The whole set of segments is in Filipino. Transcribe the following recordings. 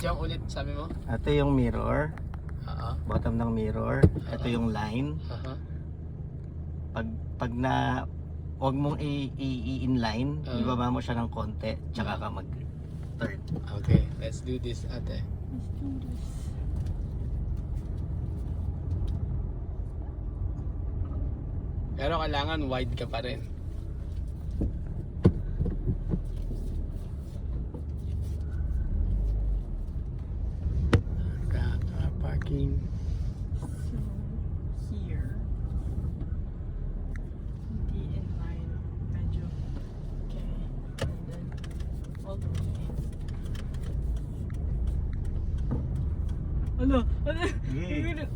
Yung ulit sabi mo? Ito yung mirror. Oo. Bottom ng mirror. Ito yung line. Aha. Pag na huwag mong i-inline, ibaba mo siya ng konti, tsaka ka mag-turn. Okay, let's do this, ate. Let's do this. Pero kailangan wide ka pa rin. Car parking. So, here. Hindi in line. Medyo. Okay. And then, all the way in. Ano? Ano? Yay.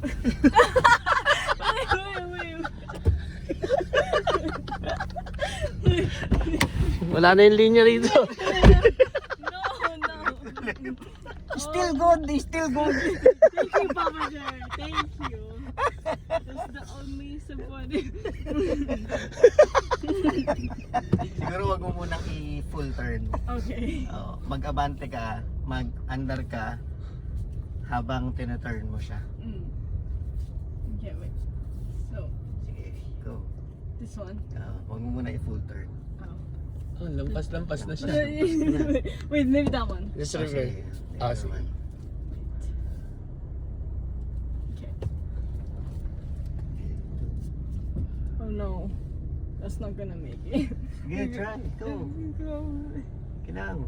Wait. Wala na yung linya rito. No. Still good, still good. Thank you, Papa Jar. Thank you. That's the only support. Siguro wag mo munang i-full turn. Okay. Mag-abante ka, mag-under ka, habang tina-turn mo siya. Okay, wait. So, Sige, go. this one. Wag mo muna i-full turn. Oh, lampas-lampas na siya. Wait, maybe that one. Just Ah, reverse. sige. Ah, sige. Okay. Oh no. That's not gonna make it. Sige, try. Go. Kinang.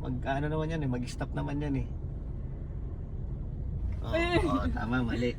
Mag-ano naman yan eh, mag-stop naman yan eh. Tama, mali.